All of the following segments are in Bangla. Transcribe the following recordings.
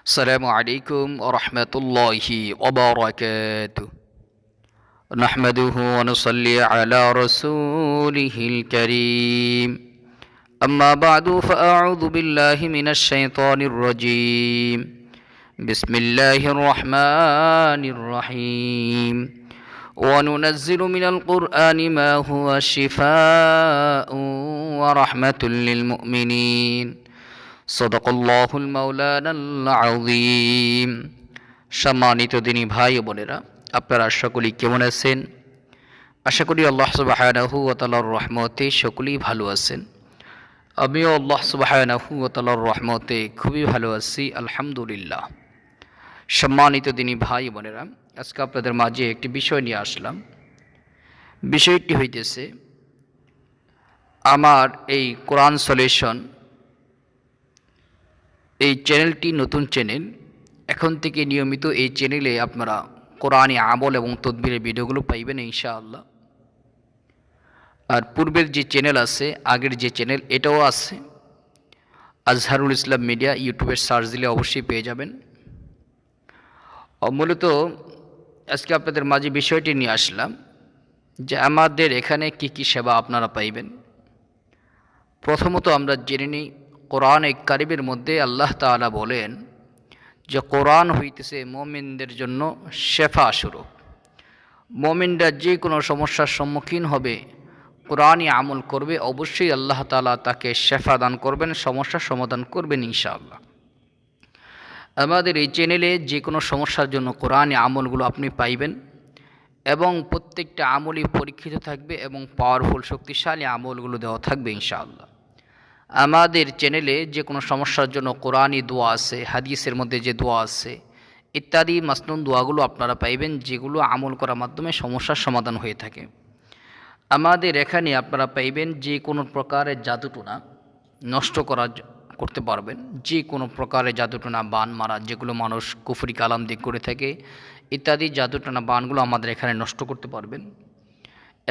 السلام عليكم ورحمة الله وبركاته. نحمده ونصلي على رسوله الكريم. أما بعد فأعوذ بالله من الشيطان الرجيم. بسم الله الرحمن الرحيم. وننزل من القرآن ما هو شفاء ورحمة للمؤمنين. সদাকাল্লাহুল মাওলানাল আযীম। সম্মানিত দিনী ভাই ও বোনেরা, আপনারা সকলেই কেমন আছেন? আশা করি আল্লাহ সুবহানাহু ওয়া তাআলার রহমতে সকলেই ভালো আছেন। আমিও আল্লাহ সুবহানাহু ওয়া তাআলার রহমতে খুবই ভালো আছি, আলহামদুলিল্লাহ। সম্মানিত দিনী ভাই ও বোনেরা, আজকে আপনাদের মাঝে একটি বিষয় নিয়ে আসলাম। বিষয়টি হইতেছে আমার এই কোরআন সলিউশন এই চ্যানেলটি নতুন চ্যানেল। এখন থেকে নিয়মিত এই চ্যানেলে আপনারা কোরআনী আমল এবং তদবিরের ভিডিওগুলো পাইবেন ইনশাআল্লাহ। আর পূর্বের যে চ্যানেল আছে, আগের যে চ্যানেল, এটাও আছে। আজহারুল ইসলাম মিডিয়া ইউটিউবের সার্চ দিলে অবশ্যই পেয়ে যাবেন। মূলত আজকে আপনাদের মাঝে বিষয়টি নিয়ে আসলাম যে আমাদের এখানে কি কি সেবা আপনারা পাইবেন। প্রথমত আমরা জেনে নিই, কোরআন কারিমের মধ্যে আল্লাহ তাআলা বলেন যে কোরআন হইতেছে মুমিনদের জন্য শেফা স্বরূপ। মুমিনরা যে কোনো সমস্যার সম্মুখীন হবে, কোরআনই আমল করবে, অবশ্যই আল্লাহ তাআলা তাকে শেফা দান করবেন, সমস্যার সমাধান করবেন ইনশাআল্লাহ। আমাদের এই চ্যানেলে যে কোনো সমস্যার জন্য কোরআনী আমলগুলো আপনি পাইবেন এবং প্রত্যেকটা আমলই পরীক্ষিত থাকবে এবং পাওয়ারফুল শক্তিশালী আমলগুলো দেওয়া থাকবে ইনশাআল্লাহ। আমাদের চ্যানেলে যে কোনো সমস্যার জন্য কোরআনী দোয়া আছে, হাদিসের মধ্যে যে দোয়া আছে ইত্যাদি মাসনুন দোয়াগুলো আপনারা পাইবেন, যেগুলো আমল করার মাধ্যমে সমস্যার সমাধান হয়ে থাকে। আমাদের এখানে আপনারা পাইবেন যে কোনো প্রকারের জাদুটোনা নষ্ট করতে পারবেন। যে কোনো প্রকারের জাদুটোনা, বান মারা, যেগুলো মানুষ কুফরি কালাম দিয়ে করে থাকে, ইত্যাদি জাদুটোনা বানগুলো আমাদের এখানে নষ্ট করতে পারবেন।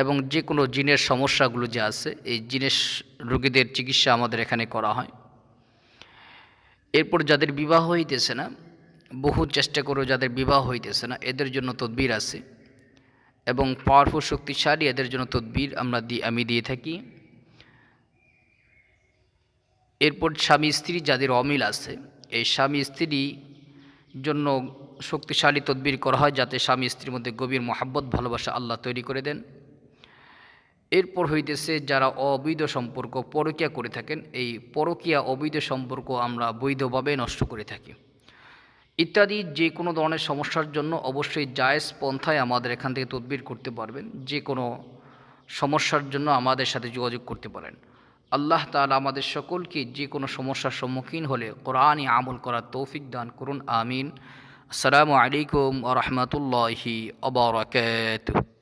এবং যে কোনো জিনের সমস্যাগুলো যে আছে, এই জিনের রোগীদের চিকিৎসা আমাদের এখানে করা হয়। এরপর যাদের বিবাহ হইতেছে না, বহু চেষ্টা করেও যাদের বিবাহ হইতেছে না, এদের জন্য তদবির আছে এবং পাওয়ারফুল শক্তিশালী এদের জন্য তদবির আমি দিয়ে থাকি। এরপর স্বামী স্ত্রী যাদের অমিল আছে, এই স্বামী স্ত্রীর জন্য শক্তিশালী তদবির করা হয়, যাতে স্বামী স্ত্রীর মধ্যে গভীর মহাব্বত ভালোবাসা আল্লাহ তৈরি করে দেন। এরপর হইতেছে যারা অবৈধ সম্পর্ক পরকীয়া করে থাকেন, এই পরকীয়া অবৈধ সম্পর্ক আমরা বৈধভাবে নষ্ট করে থাকি ইত্যাদি। যে কোনো ধরনের সমস্যার জন্য অবশ্যই জায়েজ পন্থায় আমাদের এখান থেকে তদবির করতে পারবেন। যে কোনো সমস্যার জন্য আমাদের সাথে যোগাযোগ করতে পারেন। আল্লাহ তাআলা আমাদের সকলকে যে কোনো সমস্যার সম্মুখীন হলে কোরআনই আমল করার তৌফিক দান করুন, আমিন। আসসালামু আলাইকুম ওয়া রাহমাতুল্লাহি ওয়া বারাকাতুহু।